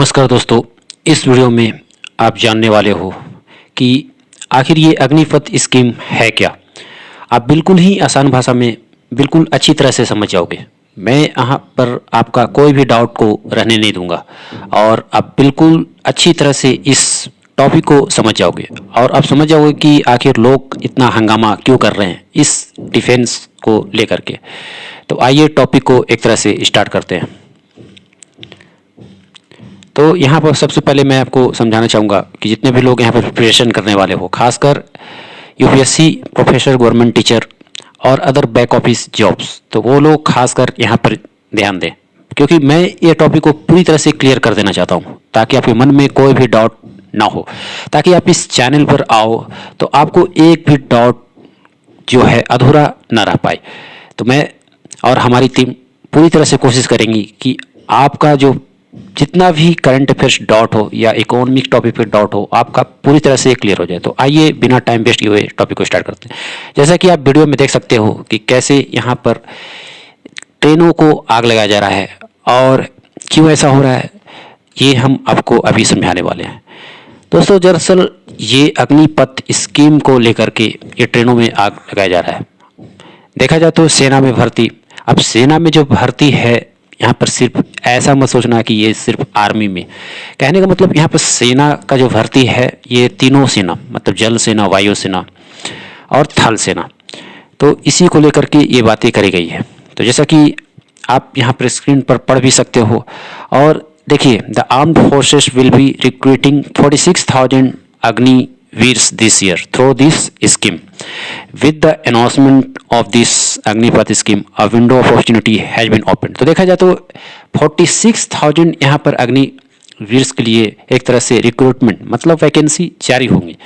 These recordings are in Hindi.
नमस्कार दोस्तों, इस वीडियो में आप जानने वाले हो कि आखिर ये अग्निपथ स्कीम है क्या। आप बिल्कुल ही आसान भाषा में बिल्कुल अच्छी तरह से समझ जाओगे। मैं यहाँ पर आपका कोई भी डाउट को रहने नहीं दूंगा और आप बिल्कुल अच्छी तरह से इस टॉपिक को समझ जाओगे और आप समझ जाओगे कि आखिर लोग इतना हंगामा क्यों कर रहे हैं इस डिफेंस को लेकर के। तो आइए टॉपिक को एक तरह से स्टार्ट करते हैं। तो यहाँ पर सबसे पहले मैं आपको समझाना चाहूँगा कि जितने भी लोग यहाँ पर प्रिपरेशन करने वाले हो, खासकर यूपीएससी, प्रोफेसर, गवर्नमेंट टीचर और अदर बैक ऑफिस जॉब्स, तो वो लोग खासकर यहाँ पर ध्यान दें, क्योंकि मैं ये टॉपिक को पूरी तरह से क्लियर कर देना चाहता हूँ ताकि आपके मन में कोई भी डाउट ना हो, ताकि आप इस चैनल पर आओ तो आपको एक भी डाउट जो है अधूरा ना रह पाए। तो मैं और हमारी टीम पूरी तरह से कोशिश करेंगी कि आपका जो जितना भी करंट अफेयर्स डाउट हो या इकोनॉमिक टॉपिक पे डाउट हो, आपका पूरी तरह से क्लियर हो जाए। तो आइए बिना टाइम वेस्ट किए हुए टॉपिक को स्टार्ट करते हैं। जैसा कि आप वीडियो में देख सकते हो कि कैसे यहाँ पर ट्रेनों को आग लगाया जा रहा है और क्यों ऐसा हो रहा है, ये हम आपको अभी समझाने वाले हैं। दोस्तों, दरअसल ये अग्निपथ स्कीम को लेकर के ये ट्रेनों में आग लगाया जा रहा है। देखा जाए तो सेना में भर्ती, अब सेना में जो भर्ती है यहाँ पर सिर्फ ऐसा मत सोचना कि ये सिर्फ आर्मी में, कहने का मतलब यहाँ पर सेना का जो भर्ती है ये तीनों सेना, मतलब जल सेना, वायु सेना और थल सेना, तो इसी को लेकर के ये बातें करी गई है। तो जैसा कि आप यहाँ पर स्क्रीन पर पढ़ भी सकते हो और देखिए, the armed forces will be recruiting 46,000 Agniveers this year through this scheme. With the announcement of this Agnipath scheme, a window of opportunity has been opened। तो देखा जाए तो 46,000 यहाँ पर अग्निवीर्स के लिए एक तरह से रिक्रूटमेंट मतलब वैकेंसी जारी होंगी।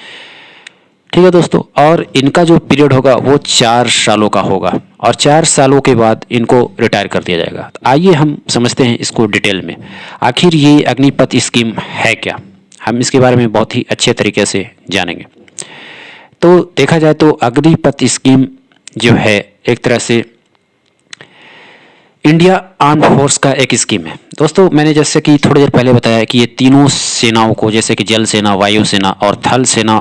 ठीक है दोस्तों, और इनका जो पीरियड होगा वो 4 सालों का होगा और 4 सालों के बाद इनको रिटायर कर दिया जाएगा। तो आइए हम समझते हैं इसको डिटेल में, आखिर ये अग्निपथ स्कीम है क्या। हम इसके बारे में बहुत ही अच्छे तरीके से जानेंगे। तो देखा जाए तो अग्निपथ स्कीम जो है एक तरह से इंडिया आर्म्ड फोर्स का एक स्कीम है। दोस्तों, मैंने जैसे कि थोड़ी देर पहले बताया कि ये तीनों सेनाओं को, जैसे कि जल सेना, वायु सेना और थल सेना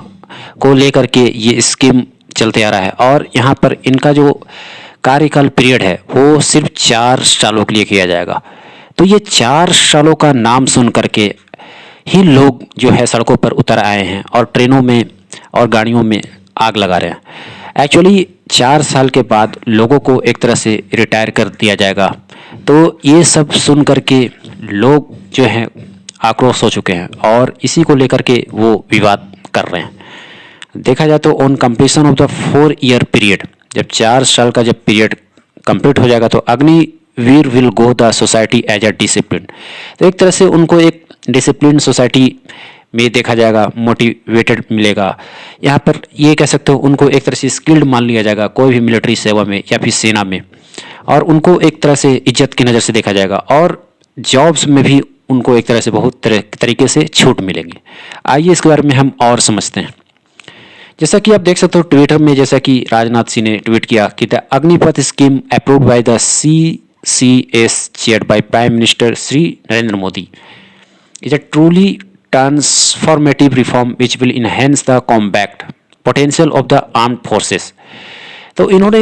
को लेकर के ये स्कीम चलते आ रहा है और यहाँ पर इनका जो कार्यकाल पीरियड है वो सिर्फ 4 सालों के लिए किया जाएगा। तो ये 4 सालों का नाम सुन करके ही लोग जो है सड़कों पर उतर आए हैं और ट्रेनों में और गाड़ियों में आग लगा रहे हैं। एक्चुअली 4 साल के बाद लोगों को एक तरह से रिटायर कर दिया जाएगा। तो ये सब सुन करके लोग जो हैं आक्रोश हो चुके हैं और इसी को लेकर के वो विवाद कर रहे हैं। देखा जाए तो on completion of the 4 year period, जब 4 साल का जब पीरियड कंप्लीट हो जाएगा तो Agniveer will go the society as a discipline. तो एक तरह से उनको एक डिसिप्लिन सोसाइटी में देखा जाएगा, मोटिवेटेड मिलेगा। यहाँ पर ये कह सकते हो उनको एक तरह से स्किल्ड मान लिया जाएगा कोई भी मिलिट्री सेवा में या फिर सेना में, और उनको एक तरह से इज्जत की नज़र से देखा जाएगा और जॉब्स में भी उनको एक तरह से बहुत तरीके से छूट मिलेगी। आइए इसके बारे में हम और समझते हैं। जैसा कि आप देख सकते हो ट्विटर में, जैसा कि राजनाथ सिंह ने ट्वीट किया कि the Agnipath scheme approved by the CCS chaired by prime minister Shri Narendra Modi is a truly transformative reform which will enhance the combat potential of the armed forces। तो इन्होंने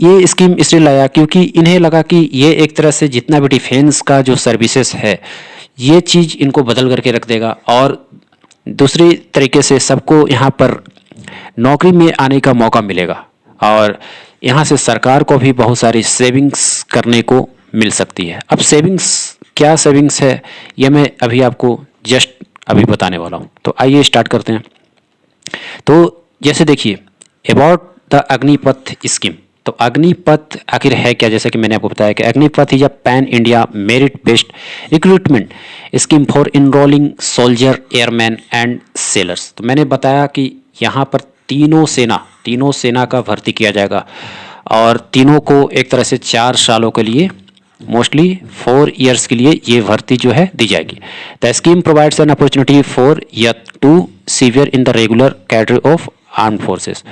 ये स्कीम इसलिए लाया क्योंकि इन्हें लगा कि ये एक तरह से जितना भी डिफेंस का जो सर्विसेज है ये चीज़ इनको बदल करके रख देगा और दूसरी तरीके से सबको यहाँ पर नौकरी में आने का मौका मिलेगा और यहाँ से सरकार को भी बहुत सारी सेविंग्स करने को मिल सकती है। अब सेविंग्स क्या सेविंग्स है ये मैं अभी आपको जस्ट अभी बताने वाला हूँ। तो आइए स्टार्ट करते हैं। तो जैसे देखिए, अबाउट द अग्निपथ स्कीम, तो अग्निपथ आखिर है क्या। जैसे कि मैंने आपको बताया कि Agnipath is a pan India merit based recruitment scheme for enrolling soldier, airman and sailors. तो मैंने बताया कि यहाँ पर तीनों सेना का भर्ती किया जाएगा और तीनों को एक तरह से 4 सालों के लिए, मोस्टली 4 ईयर्स के लिए ये भर्ती जो है दी जाएगी। The scheme provides an opportunity for young to severe in the regular cadre of armed forces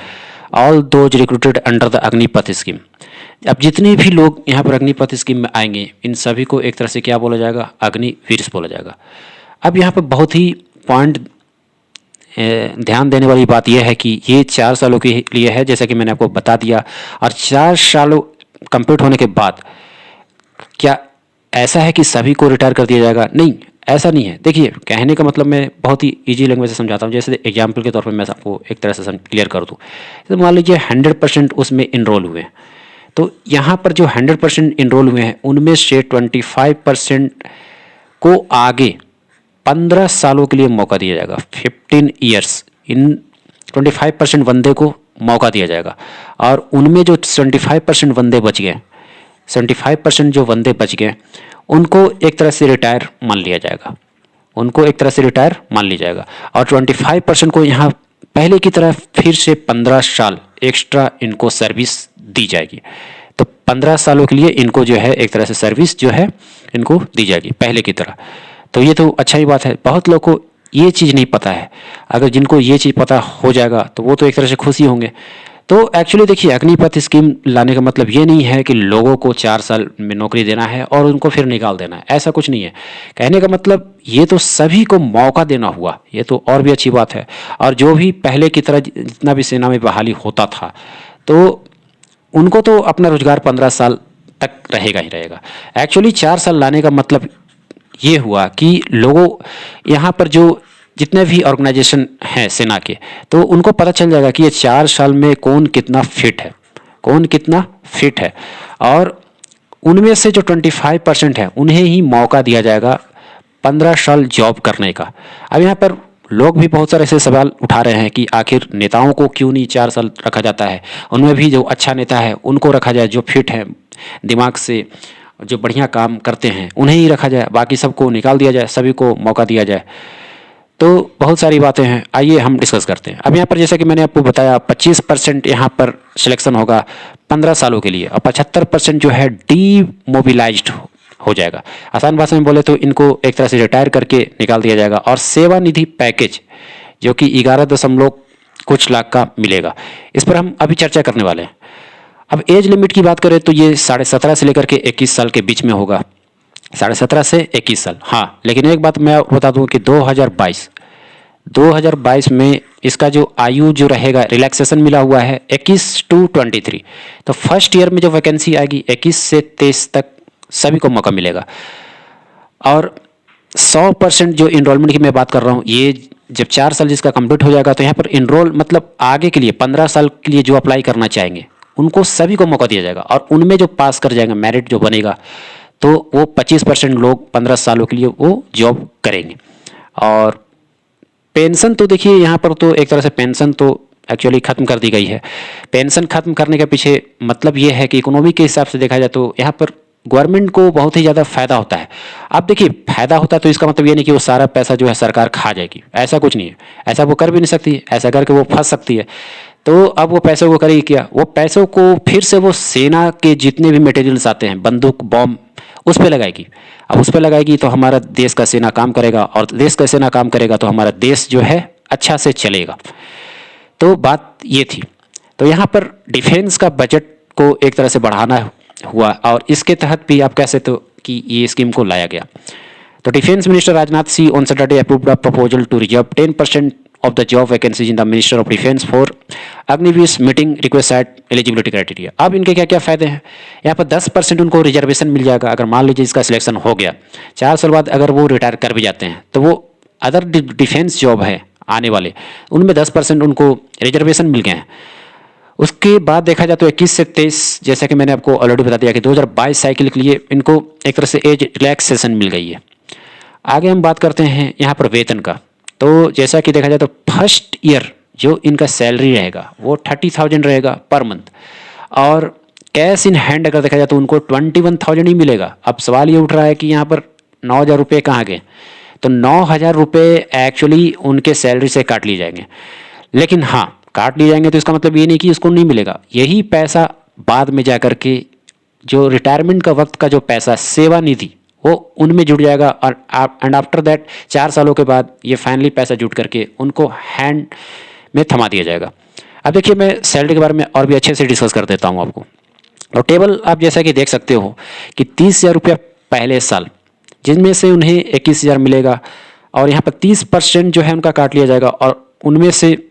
all those recruited under the Agnipath scheme. अब जितने भी लोग यहाँ पर अग्निपथ स्कीम में आएंगे, इन सभी को एक तरह से क्या बोला जाएगा, अग्निवीर बोला जाएगा। अब यहाँ पर बहुत ही पॉइंट ध्यान देने वाली बात यह है कि ये 4 सालों के लिए है, जैसा कि मैंने आपको बता दिया। और 4 सालों कंप्लीट होने के बाद क्या ऐसा है कि सभी को रिटायर कर दिया जाएगा? नहीं, ऐसा नहीं है। देखिए, कहने का मतलब मैं बहुत ही इजी लैंग्वेज से समझाता हूँ। जैसे एग्जाम्पल के तौर पर मैं आपको एक तरह से क्लियर कर दूँ, तो मान लीजिए 100% उसमें इनरोल हुए हैं, तो यहाँ पर जो 100% इनरोल हुए हैं उनमें से 25% को आगे 15 सालों के लिए मौका दिया जाएगा। 15 ईयर्स इन 25% बंदे को मौका दिया जाएगा। और उनमें जो 25% बंदे बच गए, 75% जो बंदे बच गए, उनको एक तरह से रिटायर मान लिया जाएगा, उनको एक तरह से रिटायर मान लिया जाएगा। और 25% को यहाँ पहले की तरह फिर से 15 साल एक्स्ट्रा इनको सर्विस दी जाएगी। तो 15 सालों के लिए इनको जो है एक तरह से सर्विस जो है इनको दी जाएगी पहले की तरह। तो ये तो अच्छा ही बात है। बहुत लोगों को ये चीज़ नहीं पता है, अगर जिनको ये चीज़ पता हो जाएगा तो वो तो एक तरह से खुशी होंगे। तो एक्चुअली देखिए, अग्निपथ स्कीम लाने का मतलब ये नहीं है कि लोगों को 4 साल में नौकरी देना है और उनको फिर निकाल देना है, ऐसा कुछ नहीं है। कहने का मतलब ये तो सभी को मौका देना हुआ, ये तो और भी अच्छी बात है। और जो भी पहले की तरह जितना भी सेना में बहाली होता था, तो उनको तो अपना रोजगार 15 साल तक रहेगा ही रहेगा। एक्चुअली 4 साल लाने का मतलब ये हुआ कि लोगों यहाँ पर जो जितने भी ऑर्गेनाइजेशन हैं सेना के, तो उनको पता चल जाएगा कि ये 4 साल में कौन कितना फिट है, कौन कितना फिट है। और उनमें से जो 25% है उन्हें ही मौका दिया जाएगा 15 साल जॉब करने का। अब यहाँ पर लोग भी बहुत सारे ऐसे सवाल उठा रहे हैं कि आखिर नेताओं को क्यों नहीं 4 साल रखा जाता है, उनमें भी जो अच्छा नेता है उनको रखा जाए, जो फिट है दिमाग से, जो बढ़िया काम करते हैं उन्हें ही रखा जाए, बाकी सबको निकाल दिया जाए, सभी को मौका दिया जाए। तो बहुत सारी बातें हैं, आइए हम डिस्कस करते हैं। अब यहाँ पर जैसा कि मैंने आपको बताया 25% यहाँ पर सिलेक्शन होगा 15 सालों के लिए, और 75% जो है डीमोबिलाइज्ड हो जाएगा। आसान भाषा में बोले तो इनको एक तरह से रिटायर करके निकाल दिया जाएगा। और सेवानिधि पैकेज जो कि 11 दशमलव कुछ लाख का मिलेगा, इस पर हम अभी चर्चा करने वाले हैं। अब एज लिमिट की बात करें तो ये 17.5 से लेकर के 21 साल के बीच में होगा, 17.5 से 21 साल। हाँ, लेकिन एक बात मैं बता दूं कि 2022 में इसका जो आयु जो रहेगा, रिलैक्सेशन मिला हुआ है 21 to 23। तो फर्स्ट ईयर में जो वैकेंसी आएगी 21 से 23 तक सभी को मौका मिलेगा। और 100% जो इनरोलमेंट की मैं बात कर रहा हूँ, ये जब 4 साल जिसका कंप्लीट हो जाएगा तो यहाँ पर इनरोल मतलब आगे के लिए 15 साल के लिए जो अप्लाई करना चाहेंगे उनको सभी को मौका दिया जाएगा। और उनमें जो पास कर जाएंगे, मेरिट जो बनेगा, तो वो 25% लोग 15 सालों के लिए वो जॉब करेंगे। और पेंशन तो देखिए यहाँ पर तो एक तरह से पेंशन तो एक्चुअली ख़त्म कर दी गई है। पेंशन ख़त्म करने के पीछे मतलब ये है कि इकोनॉमी के हिसाब से देखा जाए तो यहाँ पर गवर्नमेंट को बहुत ही ज़्यादा फायदा होता है। अब देखिए, फायदा होता है तो इसका मतलब ये नहीं कि वो सारा पैसा जो है सरकार खा जाएगी, ऐसा कुछ नहीं है। ऐसा वो कर भी नहीं सकती, ऐसा करके वो फंस सकती है। तो अब वो पैसों को करेगी क्या, वो पैसों को फिर से वो सेना के जितने भी मटेरियल्स आते हैं, बंदूक बॉम्ब, उस पर लगाएगी। अब उस पर लगाएगी तो हमारा देश का सेना काम करेगा, और देश का सेना काम करेगा तो हमारा देश जो है अच्छा से चलेगा। तो बात ये थी। तो यहाँ पर डिफेंस का बजट को एक तरह से बढ़ाना हुआ, और इसके तहत भी आप कह सकते हो कि ये स्कीम को लाया गया। तो defence minister Rajnath Singh on Saturday approved a proposal to reserve 10% of the job vacancies in the Minister of Defense for Agniveer meeting requisite eligibility criteria। अब इनके क्या क्या फायदे हैं, यहाँ पर 10% उनको रिजर्वेशन मिल जाएगा। अगर मान लीजिए इसका सिलेक्शन हो गया, 4 साल बाद अगर वो रिटायर कर भी जाते हैं, तो वो अदर डिफेंस जॉब है आने वाले, उनमें 10% उनको रिजर्वेशन मिल गए हैं। उसके बाद देखा जाए तो 21 से 23, जैसा कि मैंने आपको ऑलरेडी बता दिया कि 2022 साइकिल के लिए इनको एक तरह से एज रिलैक्सेशन मिल गई है। आगे हम बात करते हैं यहाँ पर वेतन का। तो जैसा कि देखा जाए तो फर्स्ट ईयर जो इनका सैलरी रहेगा वो 30,000 रहेगा पर मंथ, और कैश इन हैंड अगर देखा जाए तो उनको 21,000 ही मिलेगा। अब सवाल ये उठ रहा है कि यहाँ पर 9,000 रुपये कहाँ गए, तो 9,000 रुपये एक्चुअली उनके सैलरी से काट लिए जाएंगे। लेकिन हाँ, काट लिए जाएंगे तो इसका मतलब ये नहीं कि उसको नहीं मिलेगा, यही पैसा बाद में जा कर के जो रिटायरमेंट का वक्त का जो पैसा सेवानिधि वो उनमें जुड़ जाएगा। और एंड आफ्टर दैट 4 सालों के बाद ये फाइनली पैसा जुट करके उनको हैंड में थमा दिया जाएगा। अब देखिए, मैं सैलरी के बारे में और भी अच्छे से डिस्कस कर देता हूँ आपको। और टेबल आप जैसा कि देख सकते हो कि 30,000 रुपया पहले साल, जिनमें से उन्हें 21,000 मिलेगा, और यहाँ पर 30% जो है उनका काट लिया जाएगा, और उनमें से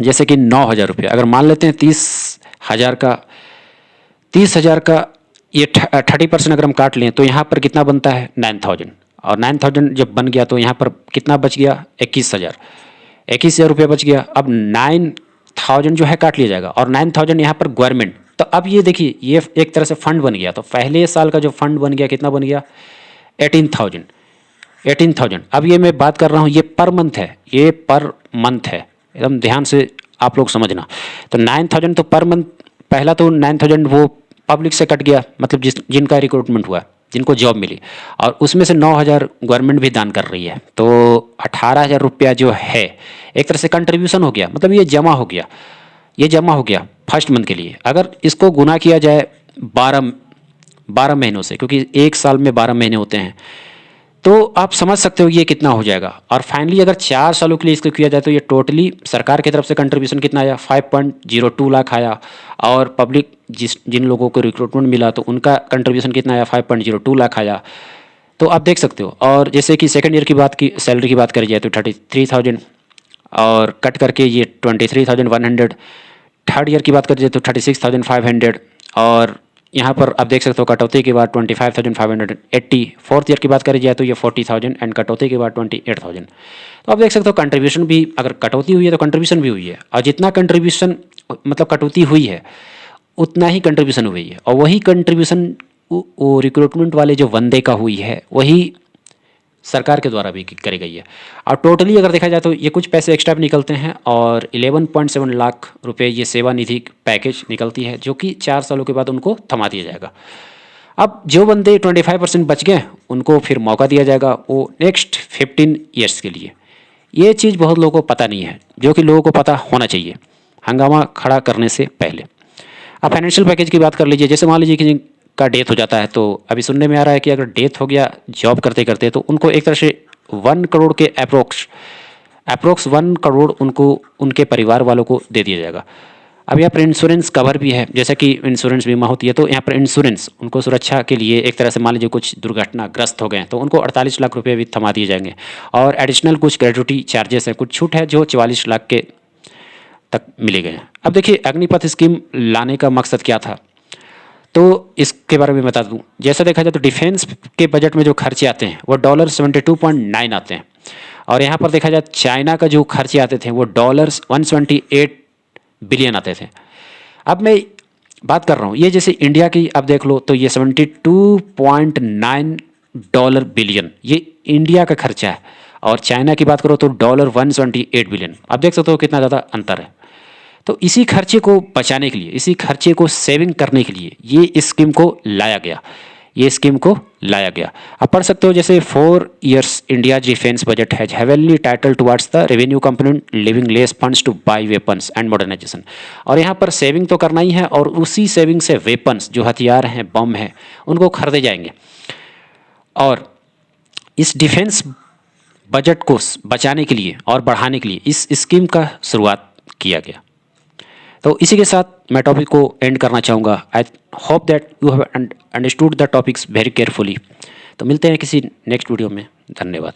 जैसे कि 9,000 रुपया, अगर मान लेते हैं 30,000 का ये 30% अगर हम काट लें तो यहाँ पर कितना बनता है 9,000, और 9,000 जब बन गया तो यहाँ पर कितना बच गया 21,000 रुपया बच गया। अब 9,000 जो है काट लिया जाएगा, और 9,000 यहाँ पर गवर्नमेंट, तो अब ये देखिए ये एक तरह से फंड बन गया। तो पहले साल का जो फंड बन गया कितना बन गया 18,000। अब ये मैं बात कर रहा हूँ ये पर मंथ है, ये पर मंथ है, एकदम ध्यान से आप लोग समझना। तो 9,000 तो पर मंथ, पहला तो 9,000 वो पब्लिक से कट गया, मतलब जिनका रिक्रूटमेंट हुआ, जिनको जॉब मिली, और उसमें से 9,000 गवर्नमेंट भी दान कर रही है। तो 18,000 रुपया जो है एक तरह से कंट्रीब्यूशन हो गया, मतलब ये जमा हो गया फर्स्ट मंथ के लिए। अगर इसको गुना किया जाए 12 महीनों से, क्योंकि एक साल में 12 महीने होते हैं, तो आप समझ सकते हो ये कितना हो जाएगा। और फाइनली अगर 4 सालों के लिए इसको किया जाए तो ये टोटली सरकार की तरफ से कंट्रीब्यूशन कितना आया 5.02 लाख आया, और पब्लिक जिन लोगों को रिक्रूटमेंट मिला तो उनका कंट्रीब्यूशन कितना आया 5.02 लाख आया। तो आप देख सकते हो। और जैसे कि सेकंड ईयर की सैलरी की बात करी जाए तो 33,000, और कट करके ये 23,100। थर्ड ईयर की बात करी जाए तो 36,500, और यहाँ पर आप देख सकते हो कटौती के बाद 25,580। फोर्थ ईयर की बात करी जाए तो ये 40,000, एंड कटौती के बाद 28,000। तो आप देख सकते हो कंट्रीब्यूशन भी, अगर कटौती हुई है तो कंट्रीब्यूशन भी हुई है, और जितना कंट्रीब्यूशन मतलब कटौती हुई है उतना ही कंट्रीब्यूशन हुई है, और वही कंट्रीब्यूशन वो रिक्रूटमेंट वाले जो वंदे का हुई है वही सरकार के द्वारा भी करी गई है। और टोटली अगर देखा जाए तो ये कुछ पैसे एक्स्ट्रा भी निकलते हैं, और 11.7 लाख रुपए ये सेवा निधि पैकेज निकलती है, जो कि 4 सालों के बाद उनको थमा दिया जाएगा। अब जो बंदे 25% बच गए उनको फिर मौका दिया जाएगा वो नेक्स्ट 15 ईयर्स के लिए। ये चीज़ बहुत लोगों को पता नहीं है, जो कि लोगों को पता होना चाहिए हंगामा खड़ा करने से पहले। अब फाइनेंशियल पैकेज की बात कर लीजिए। जैसे मान लीजिए कि का डेथ हो जाता है, तो अभी सुनने में आ रहा है कि अगर डेथ हो गया जॉब करते करते तो उनको एक तरह से 1 करोड़ के अप्रोक्स 1 करोड़ उनको उनके परिवार वालों को दे दिया जाएगा। अब यहाँ पर इंश्योरेंस कवर भी है, जैसा कि इंश्योरेंस बीमा होती है, तो यहाँ पर इंश्योरेंस उनको सुरक्षा के लिए एक तरह से मान लीजिए कुछ दुर्घटनाग्रस्त हो गए तो उनको 48 लाख रुपये भी थमा दिए जाएंगे, और एडिशनल कुछ ग्रेजुटी चार्जेस हैं, कुछ छूट है जो 44 लाख के तक मिले गए हैं। अब देखिए अग्निपथ स्कीम लाने का मकसद क्या था, तो इसके बारे में बता दूं। जैसा देखा जाए तो डिफेंस के बजट में जो खर्चे आते हैं वो $72.9 आते हैं, और यहाँ पर देखा जाए चाइना का जो खर्चे आते थे वो $178 बिलियन आते थे। अब मैं बात कर रहा हूँ ये जैसे इंडिया की, अब देख लो तो ये $72.9 बिलियन ये इंडिया का खर्चा है, और चाइना की बात करो तो $178 बिलियन। आप देख सकते हो कितना ज़्यादा अंतर है। तो इसी खर्चे को बचाने के लिए, इसी खर्चे को सेविंग करने के लिए ये स्कीम को लाया गया, आप पढ़ सकते हो। जैसे 4 years India defence budget has heavily tilted towards the revenue component leaving less funds to buy weapons and modernisation. और यहाँ पर सेविंग तो करना ही है, और उसी सेविंग से वेपन्स जो हथियार हैं, बम हैं, उनको खरीदे जाएंगे। और इस डिफेंस बजट को बचाने के लिए और बढ़ाने के लिए इस स्कीम का शुरुआत किया गया। तो इसी के साथ मैं टॉपिक को एंड करना चाहूँगा। I hope that you have understood the topics very carefully. तो मिलते हैं किसी नेक्स्ट वीडियो में। धन्यवाद।